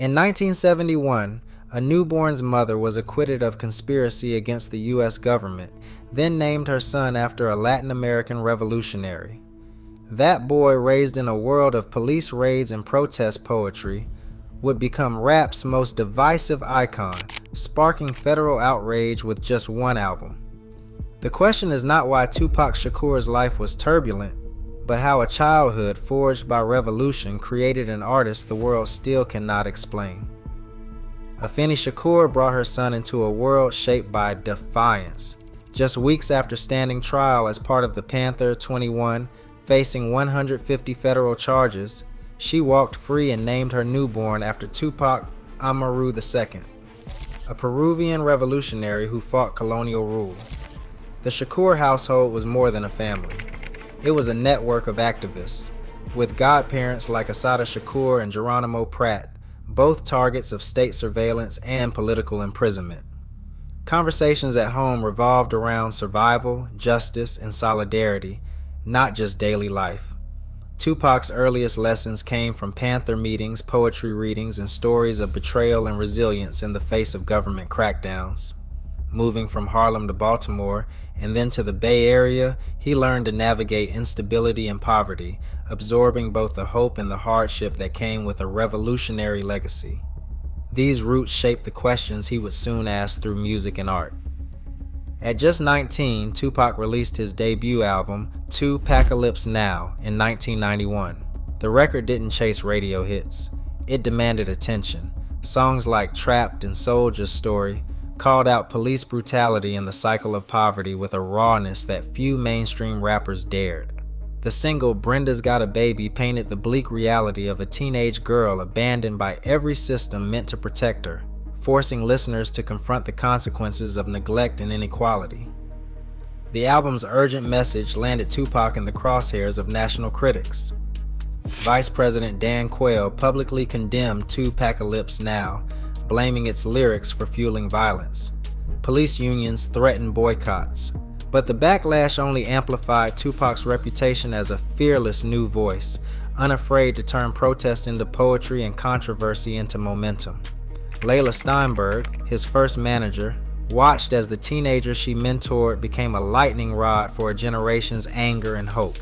In 1971, a newborn's mother was acquitted of conspiracy against the U.S. government, then named her son after a Latin American revolutionary. That boy, raised in a world of police raids and protest poetry, would become rap's most divisive icon, sparking federal outrage with just one album. The question is not why Tupac Shakur's life was turbulent, but how a childhood forged by revolution created an artist the world still cannot explain. Afeni Shakur brought her son into a world shaped by defiance. Just weeks after standing trial as part of the Panther 21, facing 150 federal charges, she walked free and named her newborn after Tupac Amaru II, a Peruvian revolutionary who fought colonial rule. The Shakur household was more than a family. It was a network of activists, with godparents like Assata Shakur and Geronimo Pratt, both targets of state surveillance and political imprisonment. Conversations at home revolved around survival, justice, and solidarity, not just daily life. Tupac's earliest lessons came from Panther meetings, poetry readings, and stories of betrayal and resilience in the face of government crackdowns. Moving from Harlem to Baltimore and then to the Bay Area, he learned to navigate instability and poverty, absorbing both the hope and the hardship that came with a revolutionary legacy. These roots shaped the questions he would soon ask through music and art. At just 19, Tupac released his debut album, Tupacalypse Now, in 1991. The record didn't chase radio hits. It demanded attention. Songs like Trapped and Soldier's Story called out police brutality and the cycle of poverty with a rawness that few mainstream rappers dared. The single Brenda's Got a Baby painted the bleak reality of a teenage girl abandoned by every system meant to protect her, forcing listeners to confront the consequences of neglect and inequality. The album's urgent message landed Tupac in the crosshairs of national critics. Vice President Dan Quayle publicly condemned Tupacalypse Now, blaming its lyrics for fueling violence. Police unions threatened boycotts, but the backlash only amplified Tupac's reputation as a fearless new voice, unafraid to turn protest into poetry and controversy into momentum. Layla Steinberg, his first manager, watched as the teenager she mentored became a lightning rod for a generation's anger and hope.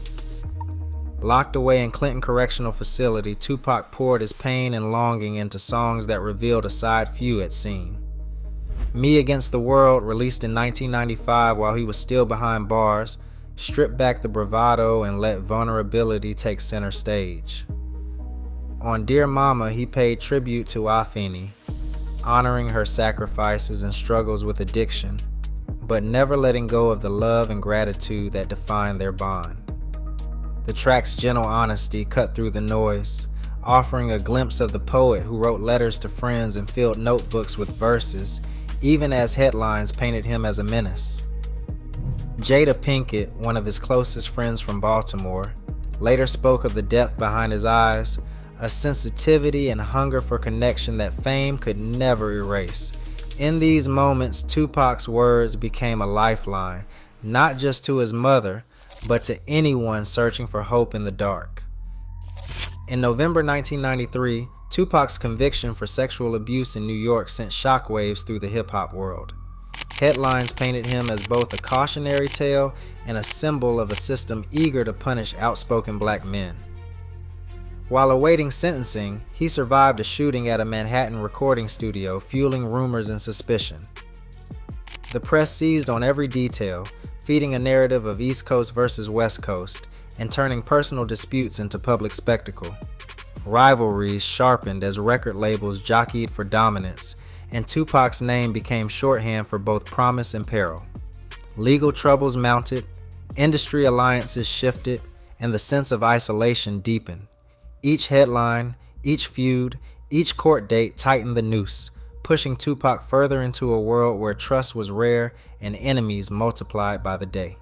Locked away in Clinton Correctional Facility, Tupac poured his pain and longing into songs that revealed a side few had seen. Me Against the World, released in 1995 while he was still behind bars, stripped back the bravado and let vulnerability take center stage. On Dear Mama, he paid tribute to Afeni, honoring her sacrifices and struggles with addiction, but never letting go of the love and gratitude that defined their bond. The track's gentle honesty cut through the noise, offering a glimpse of the poet who wrote letters to friends and filled notebooks with verses, even as headlines painted him as a menace. Jada Pinkett, one of his closest friends from Baltimore, later spoke of the depth behind his eyes, a sensitivity and hunger for connection that fame could never erase. In these moments, Tupac's words became a lifeline, not just to his mother, but to anyone searching for hope in the dark. In November 1993, Tupac's conviction for sexual abuse in New York sent shockwaves through the hip-hop world. Headlines painted him as both a cautionary tale and a symbol of a system eager to punish outspoken black men. While awaiting sentencing, he survived a shooting at a Manhattan recording studio, fueling rumors and suspicion. The press seized on every detail, feeding a narrative of East Coast versus West Coast, and turning personal disputes into public spectacle. Rivalries sharpened as record labels jockeyed for dominance, and Tupac's name became shorthand for both promise and peril. Legal troubles mounted, industry alliances shifted, and the sense of isolation deepened. Each headline, each feud, each court date tightened the noose, pushing Tupac further into a world where trust was rare and enemies multiplied by the day.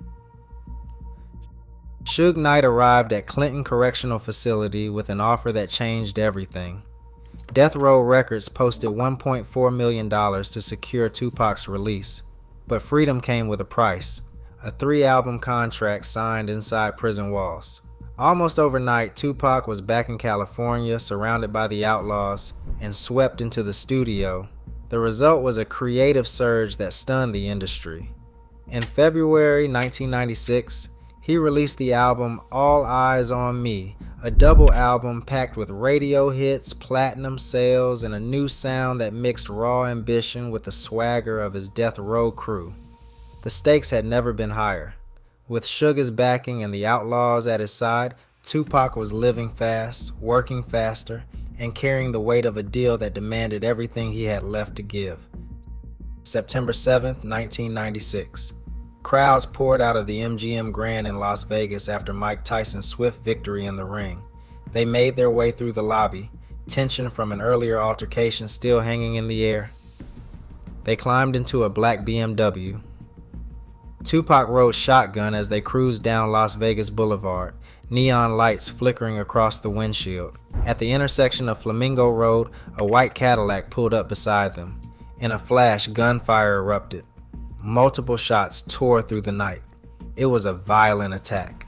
Suge Knight arrived at Clinton Correctional Facility with an offer that changed everything. Death Row Records posted $1.4 million to secure Tupac's release, but freedom came with a price, a 3-album contract signed inside prison walls. Almost overnight, Tupac was back in California, surrounded by the outlaws, and swept into the studio. The result was a creative surge that stunned the industry. In February 1996, he released the album All Eyes on Me, a double album packed with radio hits, platinum sales, and a new sound that mixed raw ambition with the swagger of his death row crew. The stakes had never been higher. With Sugar's backing and the outlaws at his side, Tupac was living fast, working faster, and carrying the weight of a deal that demanded everything he had left to give. September 7th, 1996. Crowds poured out of the MGM Grand in Las Vegas after Mike Tyson's swift victory in the ring. They made their way through the lobby, tension from an earlier altercation still hanging in the air. They climbed into a black BMW. Tupac rode shotgun as they cruised down Las Vegas Boulevard, neon lights flickering across the windshield. At the intersection of Flamingo Road, a white Cadillac pulled up beside them. In a flash, gunfire erupted. Multiple shots tore through the night. It was a violent attack.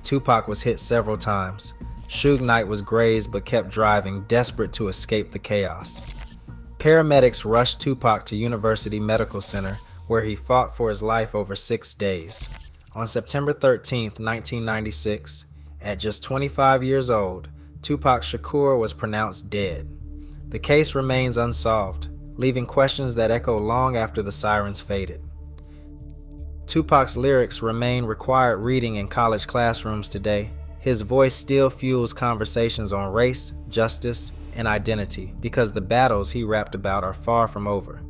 Tupac was hit several times. Suge Knight was grazed but kept driving, desperate to escape the chaos. Paramedics rushed Tupac to University Medical Center, where he fought for his life over 6 days. On September 13, 1996, at just 25 years old, Tupac Shakur was pronounced dead. The case remains unsolved, leaving questions that echo long after the sirens faded. Tupac's lyrics remain required reading in college classrooms today. His voice still fuels conversations on race, justice, and identity because the battles he rapped about are far from over.